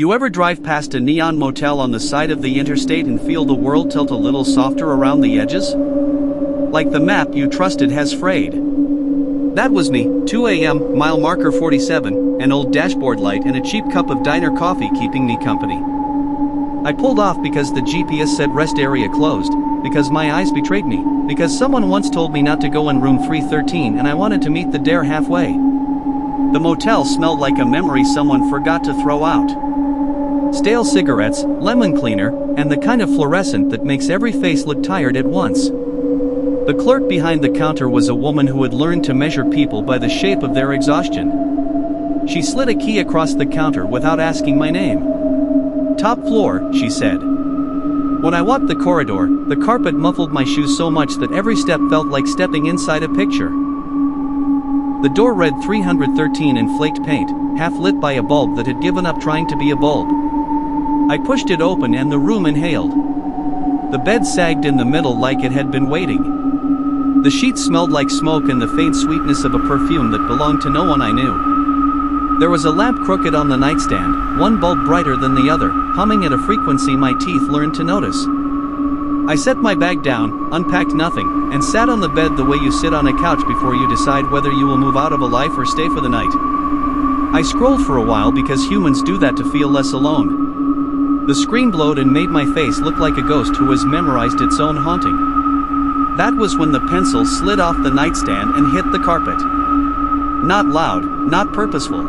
You ever drive past a neon motel on the side of the interstate and feel the world tilt a little softer around the edges? Like the map you trusted has frayed. That was me, 2 a.m., mile marker 47, an old dashboard light and a cheap cup of diner coffee keeping me company. I pulled off because the GPS said rest area closed, because my eyes betrayed me, because someone once told me not to go in room 313 and I wanted to meet the dare halfway. The motel smelled like a memory someone forgot to throw out. Stale cigarettes, lemon cleaner, and the kind of fluorescent that makes every face look tired at once. The clerk behind the counter was a woman who had learned to measure people by the shape of their exhaustion. She slid a key across the counter without asking my name. "Top floor," she said. When I walked the corridor, the carpet muffled my shoes so much that every step felt like stepping inside a picture. The door read 313 in flaked paint, half lit by a bulb that had given up trying to be a bulb. I pushed it open and the room inhaled. The bed sagged in the middle like it had been waiting. The sheets smelled like smoke and the faint sweetness of a perfume that belonged to no one I knew. There was a lamp crooked on the nightstand, one bulb brighter than the other, humming at a frequency my teeth learned to notice. I set my bag down, unpacked nothing, and sat on the bed the way you sit on a couch before you decide whether you will move out of a life or stay for the night. I scrolled for a while because humans do that to feel less alone. The screen glowed and made my face look like a ghost who has memorized its own haunting. That was when the pencil slid off the nightstand and hit the carpet. Not loud, not purposeful.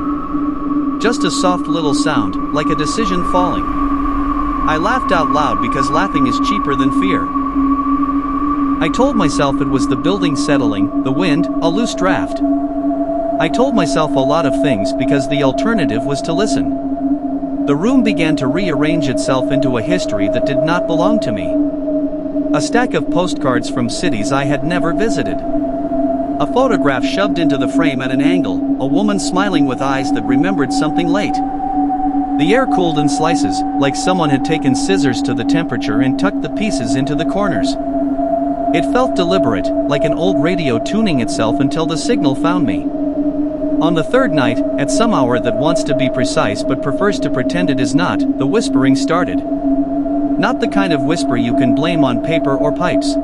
Just a soft little sound, like a decision falling. I laughed out loud because laughing is cheaper than fear. I told myself it was the building settling, the wind, a loose draft. I told myself a lot of things because the alternative was to listen. The room began to rearrange itself into a history that did not belong to me. A stack of postcards from cities I had never visited. A photograph shoved into the frame at an angle, a woman smiling with eyes that remembered something late. The air cooled in slices, like someone had taken scissors to the temperature and tucked the pieces into the corners. It felt deliberate, like an old radio tuning itself until the signal found me. On the third night, at some hour that wants to be precise but prefers to pretend it is not, the whispering started. Not the kind of whisper you can blame on paper or pipes.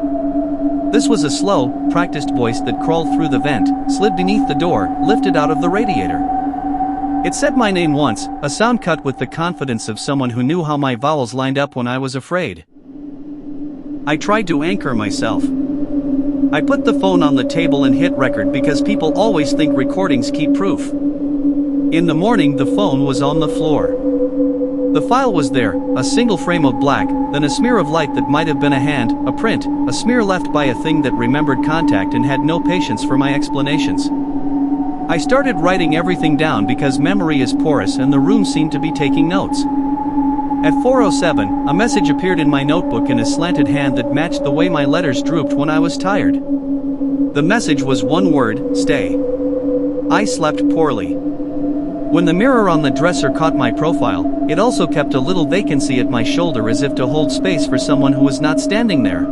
This was a slow, practiced voice that crawled through the vent, slid beneath the door, lifted out of the radiator. It said my name once, a sound cut with the confidence of someone who knew how my vowels lined up when I was afraid. I tried to anchor myself. I put the phone on the table and hit record because people always think recordings keep proof. In the morning the phone was on the floor. The file was there, a single frame of black, then a smear of light that might have been a hand, a print, a smear left by a thing that remembered contact and had no patience for my explanations. I started writing everything down because memory is porous and the room seemed to be taking notes. At 4:07, a message appeared in my notebook in a slanted hand that matched the way my letters drooped when I was tired. The message was one word, stay. I slept poorly. When the mirror on the dresser caught my profile, it also kept a little vacancy at my shoulder as if to hold space for someone who was not standing there.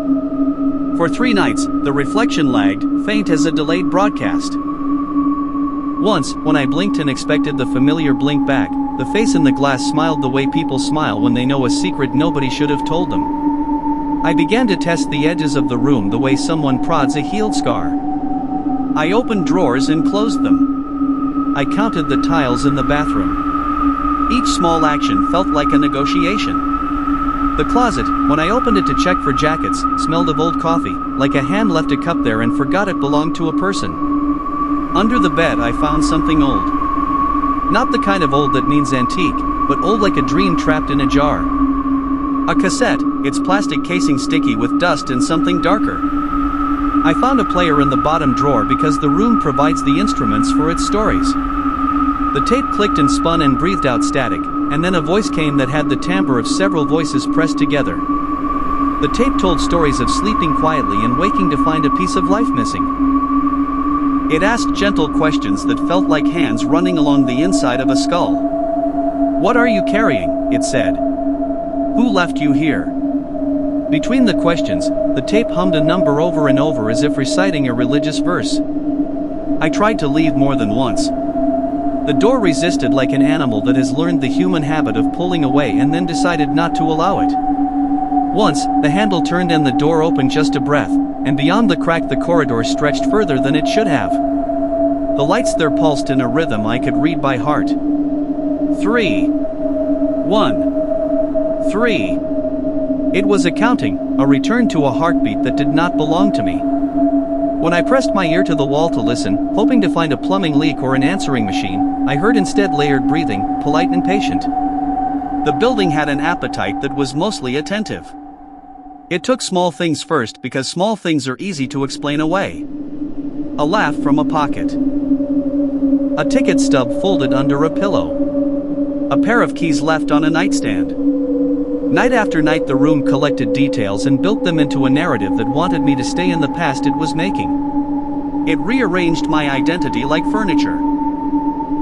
For 3 nights, the reflection lagged, faint as a delayed broadcast. Once, when I blinked and expected the familiar blink back, the face in the glass smiled the way people smile when they know a secret nobody should have told them. I began to test the edges of the room the way someone prods a healed scar. I opened drawers and closed them. I counted the tiles in the bathroom. Each small action felt like a negotiation. The closet, when I opened it to check for jackets, smelled of old coffee, like a hand left a cup there and forgot it belonged to a person. Under the bed I found something old. Not the kind of old that means antique, but old like a dream trapped in a jar. A cassette, its plastic casing sticky with dust and something darker. I found a player in the bottom drawer because the room provides the instruments for its stories. The tape clicked and spun and breathed out static, and then a voice came that had the timbre of several voices pressed together. The tape told stories of sleeping quietly and waking to find a piece of life missing. It asked gentle questions that felt like hands running along the inside of a skull. "What are you carrying?" it said. "Who left you here?" Between the questions, the tape hummed a number over and over as if reciting a religious verse. I tried to leave more than once. The door resisted like an animal that has learned the human habit of pulling away and then decided not to allow it. Once, the handle turned and the door opened just a breath, and beyond the crack the corridor stretched further than it should have. The lights there pulsed in a rhythm I could read by heart. 3, 1, 3. It was a counting, a return to a heartbeat that did not belong to me. When I pressed my ear to the wall to listen, hoping to find a plumbing leak or an answering machine, I heard instead layered breathing, polite and patient. The building had an appetite that was mostly attentive. It took small things first because small things are easy to explain away. A laugh from a pocket. A ticket stub folded under a pillow. A pair of keys left on a nightstand. Night after night the room collected details and built them into a narrative that wanted me to stay in the past it was making. It rearranged my identity like furniture.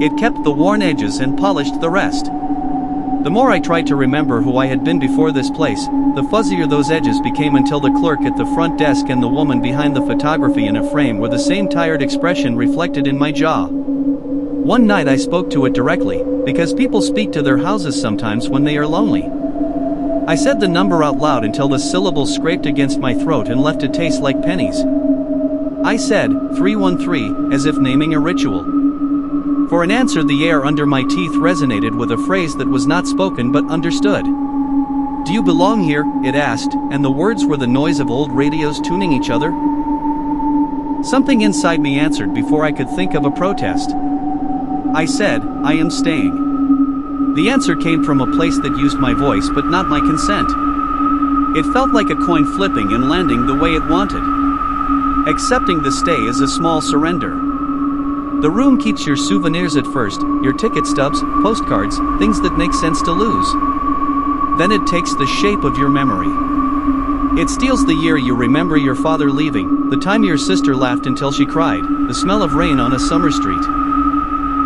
It kept the worn edges and polished the rest. The more I tried to remember who I had been before this place, the fuzzier those edges became until the clerk at the front desk and the woman behind the photography in a frame were the same tired expression reflected in my jaw. One night I spoke to it directly, because people speak to their houses sometimes when they are lonely. I said the number out loud until the syllables scraped against my throat and left a taste like pennies. I said, 313, as if naming a ritual. For an answer the air under my teeth resonated with a phrase that was not spoken but understood. Do you belong here? It asked, and the words were the noise of old radios tuning each other. Something inside me answered before I could think of a protest. I said, I am staying. The answer came from a place that used my voice but not my consent. It felt like a coin flipping and landing the way it wanted. Accepting the stay is a small surrender. The room keeps your souvenirs at first, your ticket stubs, postcards, things that make sense to lose. Then it takes the shape of your memory. It steals the year you remember your father leaving, the time your sister laughed until she cried, the smell of rain on a summer street.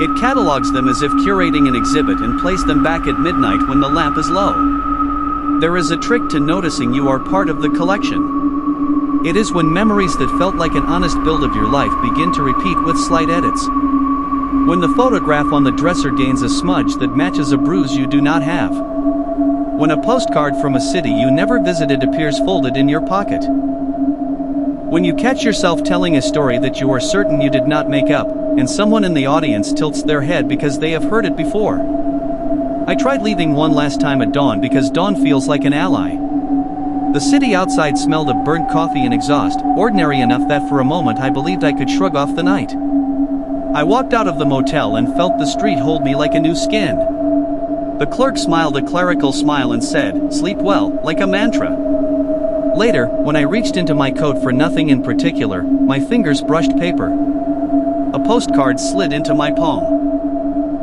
It catalogs them as if curating an exhibit and plays them back at midnight when the lamp is low. There is a trick to noticing you are part of the collection. It is when memories that felt like an honest build of your life begin to repeat with slight edits. When the photograph on the dresser gains a smudge that matches a bruise you do not have. When a postcard from a city you never visited appears folded in your pocket. When you catch yourself telling a story that you are certain you did not make up, and someone in the audience tilts their head because they have heard it before. I tried leaving one last time at dawn because dawn feels like an ally. The city outside smelled of burnt coffee and exhaust, ordinary enough that for a moment I believed I could shrug off the night. I walked out of the motel and felt the street hold me like a new skin. The clerk smiled a clerical smile and said, "Sleep well," like a mantra. Later, when I reached into my coat for nothing in particular, my fingers brushed paper. A postcard slid into my palm.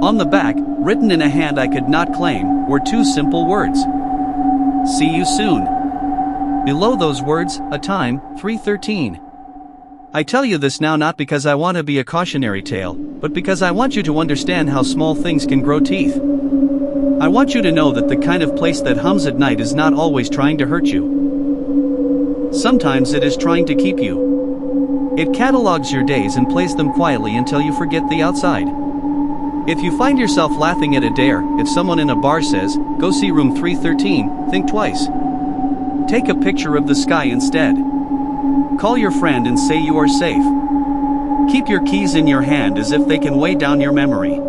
On the back, written in a hand I could not claim, were two simple words. See you soon. Below those words, a time, 3:13. I tell you this now not because I want to be a cautionary tale, but because I want you to understand how small things can grow teeth. I want you to know that the kind of place that hums at night is not always trying to hurt you. Sometimes it is trying to keep you. It catalogs your days and plays them quietly until you forget the outside. If you find yourself laughing at a dare, if someone in a bar says, "Go see room 313, think twice. Take a picture of the sky instead. Call your friend and say you are safe. Keep your keys in your hand as if they can weigh down your memory.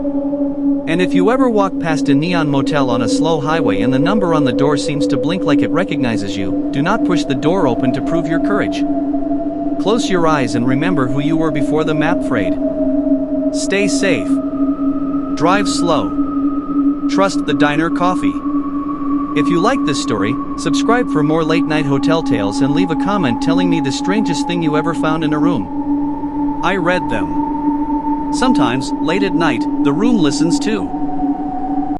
And if you ever walk past a neon motel on a slow highway and the number on the door seems to blink like it recognizes you, do not push the door open to prove your courage. Close your eyes and remember who you were before the map frayed. Stay safe. Drive slow. Trust the diner coffee. If you like this story, subscribe for more late-night hotel tales and leave a comment telling me the strangest thing you ever found in a room. I read them. Sometimes, late at night, the room listens too.